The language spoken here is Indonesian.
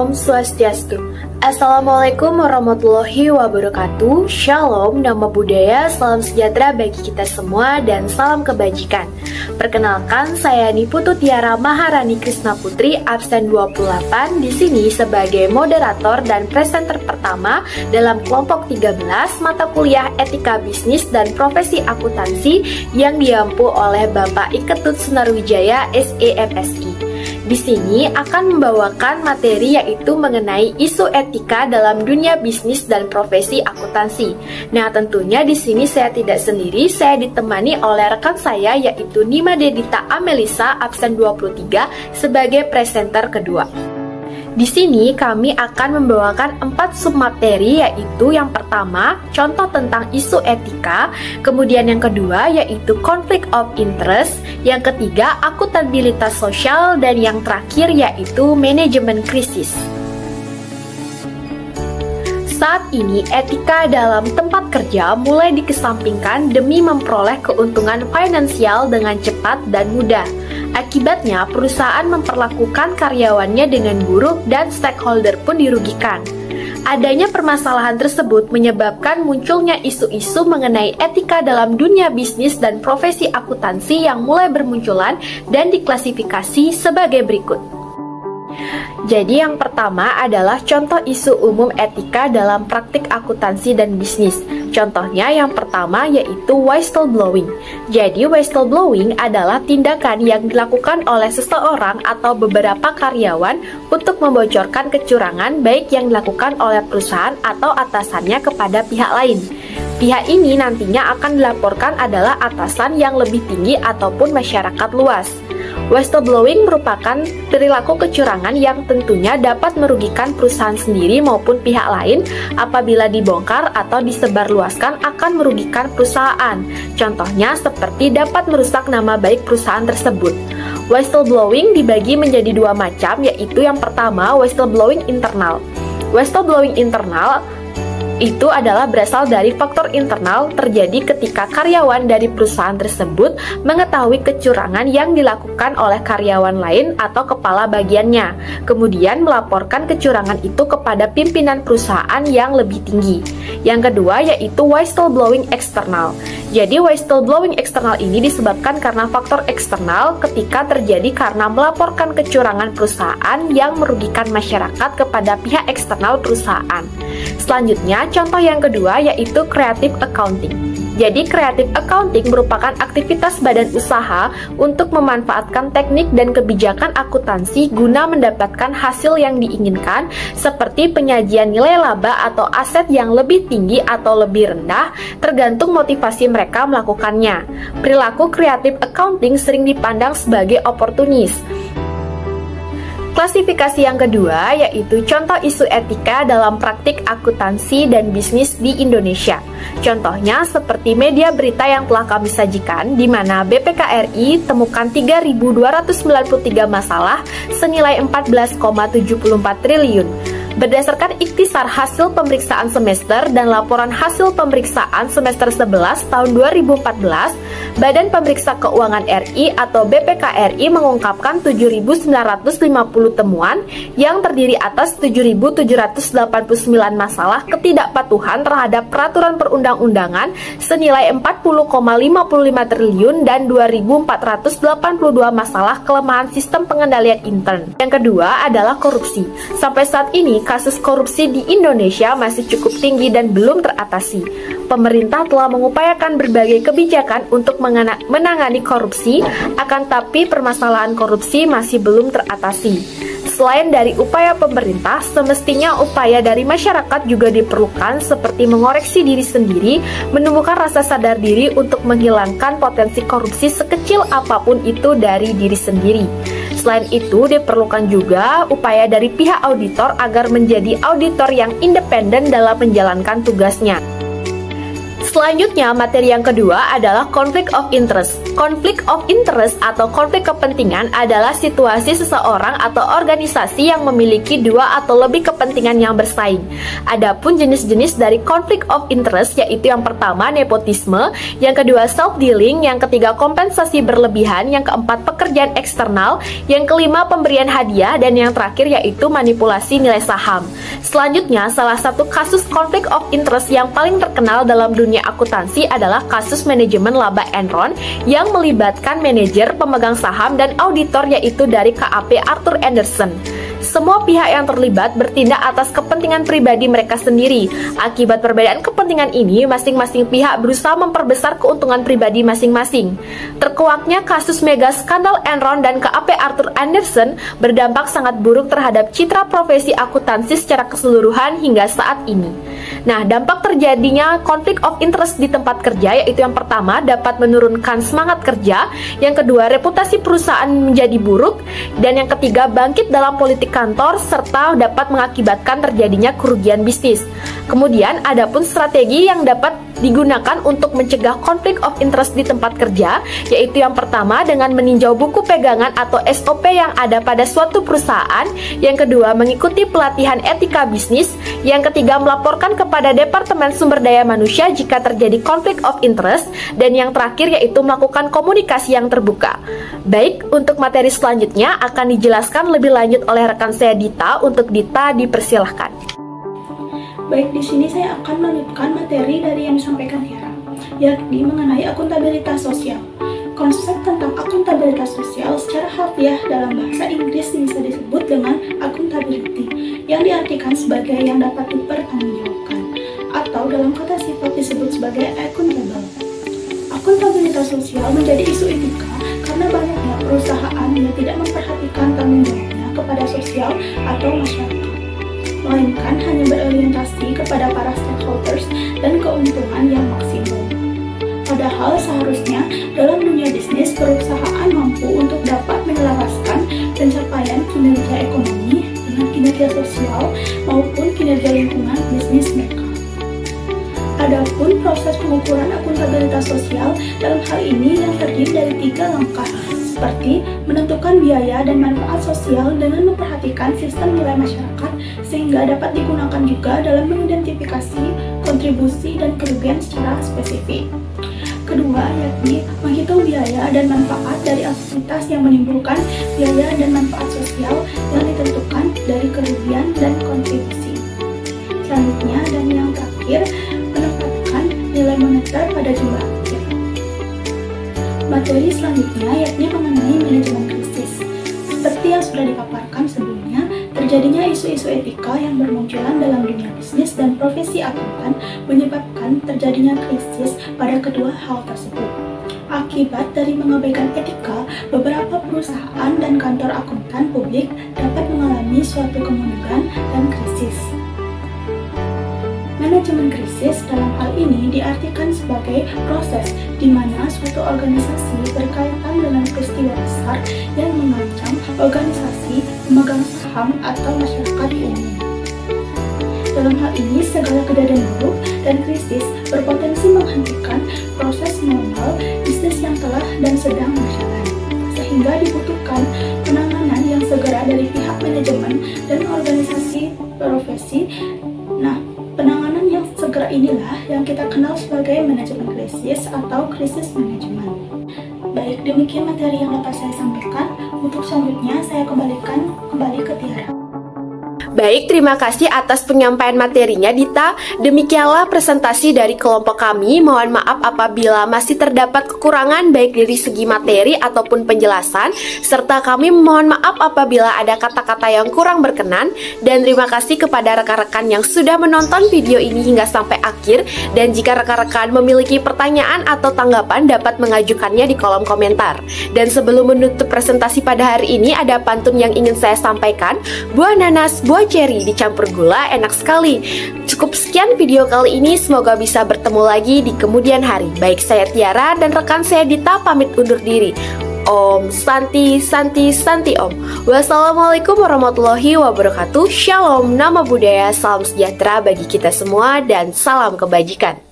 Om Swastiastu. Assalamualaikum warahmatullahi wabarakatuh. Shalom, nama budaya, salam sejahtera bagi kita semua, dan salam kebajikan. Perkenalkan, saya Niputu Tiara Maharani Krisna Putri, absen 28, di sini sebagai moderator dan presenter pertama dalam kelompok 13 mata kuliah Etika Bisnis dan Profesi Akuntansi yang diampu oleh Bapak Iketut Sunarwijaya, SEMSI. Di sini akan membawakan materi yaitu mengenai isu etika dalam dunia bisnis dan profesi akuntansi. Nah, tentunya di sini saya tidak sendiri, saya ditemani oleh rekan saya yaitu Nima Dedita Amelisa absen 23 sebagai presenter kedua. Di sini kami akan membawakan 4 submateri, yaitu yang pertama, contoh tentang isu etika, kemudian yang kedua yaitu conflict of interest, yang ketiga akuntabilitas sosial, dan yang terakhir yaitu manajemen krisis. Saat ini, etika dalam tempat kerja mulai dikesampingkan demi memperoleh keuntungan finansial dengan cepat dan mudah. Akibatnya, perusahaan memperlakukan karyawannya dengan buruk dan stakeholder pun dirugikan. Adanya permasalahan tersebut menyebabkan munculnya isu-isu mengenai etika dalam dunia bisnis dan profesi akuntansi yang mulai bermunculan dan diklasifikasi sebagai berikut. Jadi yang pertama adalah contoh isu umum etika dalam praktik akuntansi dan bisnis. Contohnya yang pertama yaitu whistleblowing. Jadi whistleblowing adalah tindakan yang dilakukan oleh seseorang atau beberapa karyawan untuk membocorkan kecurangan baik yang dilakukan oleh perusahaan atau atasannya kepada pihak lain. Pihak ini nantinya akan dilaporkan adalah atasan yang lebih tinggi ataupun masyarakat luas. Whistleblowing merupakan perilaku kecurangan yang tentunya dapat merugikan perusahaan sendiri maupun pihak lain. Apabila dibongkar atau disebarluaskan akan merugikan perusahaan. Contohnya seperti dapat merusak nama baik perusahaan tersebut. Whistleblowing dibagi menjadi 2 macam, yaitu yang pertama whistleblowing internal. Whistleblowing internal itu adalah berasal dari faktor internal terjadi ketika karyawan dari perusahaan tersebut mengetahui kecurangan yang dilakukan oleh karyawan lain atau kepala bagiannya, kemudian melaporkan kecurangan itu kepada pimpinan perusahaan yang lebih tinggi. Yang kedua yaitu whistleblowing eksternal. Jadi whistleblowing eksternal ini disebabkan karena faktor eksternal ketika terjadi karena melaporkan kecurangan perusahaan yang merugikan masyarakat kepada pihak eksternal perusahaan. Selanjutnya, contoh yang kedua yaitu creative accounting. Jadi creative accounting merupakan aktivitas badan usaha untuk memanfaatkan teknik dan kebijakan akuntansi guna mendapatkan hasil yang diinginkan seperti penyajian nilai laba atau aset yang lebih tinggi atau lebih rendah tergantung motivasi mereka melakukannya. Perilaku creative accounting sering dipandang sebagai oportunis. Klasifikasi yang kedua yaitu contoh isu etika dalam praktik akuntansi dan bisnis di Indonesia. Contohnya seperti media berita yang telah kami sajikan, di mana BPKRI temukan 3.293 masalah senilai 14,74 triliun. Berdasarkan ikhtisar hasil pemeriksaan semester dan laporan hasil pemeriksaan semester 11 tahun 2014, Badan Pemeriksa Keuangan RI atau BPKRI mengungkapkan 7.950 temuan yang terdiri atas 7.789 masalah ketidakpatuhan terhadap peraturan perundang-undangan senilai 40,55 triliun dan 2.482 masalah kelemahan sistem pengendalian intern. Yang kedua adalah korupsi. Sampai saat ini, kasus korupsi di Indonesia masih cukup tinggi dan belum teratasi. Pemerintah telah mengupayakan berbagai kebijakan untuk menangani korupsi, akan tapi permasalahan korupsi masih belum teratasi. Selain dari upaya pemerintah, semestinya upaya dari masyarakat juga diperlukan seperti mengoreksi diri sendiri, menemukan rasa sadar diri untuk menghilangkan potensi korupsi sekecil apapun itu dari diri sendiri. Selain itu, diperlukan juga upaya dari pihak auditor agar menjadi auditor yang independen dalam menjalankan tugasnya. Selanjutnya, materi yang kedua adalah conflict of interest. Conflict of interest atau konflik kepentingan adalah situasi seseorang atau organisasi yang memiliki dua atau lebih kepentingan yang bersaing. Adapun jenis-jenis dari conflict of interest yaitu yang pertama nepotisme, yang kedua self-dealing, yang ketiga kompensasi berlebihan, yang keempat pekerjaan eksternal, yang kelima pemberian hadiah, dan yang terakhir yaitu manipulasi nilai saham. Selanjutnya, salah satu kasus conflict of interest yang paling terkenal dalam dunia akuntansi adalah kasus manajemen laba Enron yang melibatkan manajer, pemegang saham, dan auditor yaitu dari KAP Arthur Andersen. Semua pihak yang terlibat bertindak atas kepentingan pribadi mereka sendiri. Akibat perbedaan kepentingan ini, masing-masing pihak berusaha memperbesar keuntungan pribadi masing-masing. Terkuaknya kasus mega skandal Enron dan KAP Arthur Andersen berdampak sangat buruk terhadap citra profesi akuntansi secara keseluruhan hingga saat ini. Nah, dampak terjadinya conflict of interest di tempat kerja yaitu yang pertama dapat menurunkan semangat kerja, yang kedua reputasi perusahaan menjadi buruk, dan yang ketiga bangkit dalam politik kantor serta dapat mengakibatkan terjadinya kerugian bisnis. Kemudian adapun strategi yang dapat digunakan untuk mencegah konflik of interest di tempat kerja, yaitu yang pertama dengan meninjau buku pegangan atau SOP yang ada pada suatu perusahaan, yang kedua mengikuti pelatihan etika bisnis, yang ketiga melaporkan kepada Departemen Sumber Daya Manusia jika terjadi konflik of interest, dan yang terakhir yaitu melakukan komunikasi yang terbuka. Baik, untuk materi selanjutnya akan dijelaskan lebih lanjut oleh rekan saya Dita. Untuk Dita, dipersilahkan. Baik, di sini saya akan melanjutkan materi dari yang disampaikan Hera, yakni mengenai akuntabilitas sosial. Konsep tentang akuntabilitas sosial secara harfiah dalam bahasa Inggris bisa disebut dengan accountability, yang diartikan sebagai yang dapat dipertanggungjawabkan, atau dalam kata sifat disebut sebagai accountable. Akuntabilitas sosial menjadi isu etika karena banyaknya perusahaan yang tidak memperhatikan tanggung jawabnya kepada sosial atau masyarakat, melainkan hanya berorientasi kepada para stakeholders dan keuntungan yang maksimal. Padahal seharusnya dalam dunia bisnis perusahaan mampu untuk dapat menyelaraskan pencapaian kinerja ekonomi dengan kinerja sosial maupun kinerja lingkungan bisnis mereka. Adapun proses pengukuran akuntabilitas sosial dalam hal ini yang terdiri dari 3 langkah, seperti menentukan biaya dan manfaat sosial dengan memperhatikan sistem nilai masyarakat sehingga dapat digunakan juga dalam mengidentifikasi kontribusi dan kerugian secara spesifik. Kedua, yakni menghitung biaya dan manfaat dari aktivitas yang menimbulkan biaya dan manfaat sosial yang ditentukan dari kerugian dan kontribusi. Selanjutnya dan yang terakhir, menempatkan nilai moneter pada jumlah akhir. Materi selanjutnya yakni mengenai manajemen krisis. Seperti yang sudah dipaparkan sebelumnya, terjadinya isu-isu etika yang bermunculan dalam dunia bisnis dan profesi akuntan menyebabkan terjadinya krisis pada kedua hal tersebut. Akibat dari mengabaikan etika, beberapa perusahaan dan kantor akuntan publik dapat mengalami suatu kemunduran dan krisis. Manajemen krisis dalam hal ini diartikan sebagai proses di mana suatu organisasi berkaitan dengan peristiwa besar yang mengancam organisasi, pemegang saham, atau masyarakat umum. Dalam hal ini, segala kejadian buruk dan krisis berpotensi menghentikan proses normal bisnis yang telah dan sedang berjalan, sehingga dibutuhkan penanganan yang segera dari pihak manajemen dan organisasi profesi. Nah, penanganan yang segera inilah yang kita kenal sebagai manajemen krisis atau krisis manajemen. Baik, demikian materi yang dapat saya sampaikan. Untuk selanjutnya, saya kembali ke Tiara. Baik, terima kasih atas penyampaian materinya Dita. Demikianlah presentasi dari kelompok kami. Mohon maaf apabila masih terdapat kekurangan baik dari segi materi ataupun penjelasan, serta kami mohon maaf apabila ada kata-kata yang kurang berkenan. Dan terima kasih kepada rekan-rekan yang sudah menonton video ini hingga sampai akhir. Dan jika rekan-rekan memiliki pertanyaan atau tanggapan dapat mengajukannya di kolom komentar. Dan sebelum menutup presentasi pada hari ini, ada pantun yang ingin saya sampaikan. Buah nanas, buah cherry dicampur gula enak sekali. Cukup sekian video kali ini, semoga bisa bertemu lagi di kemudian hari. Baik, saya Tiara dan rekan saya Dita pamit undur diri. Om Santi Santi Santi Om. Wassalamualaikum warahmatullahi wabarakatuh. Shalom, nama budaya, salam sejahtera bagi kita semua dan salam kebajikan.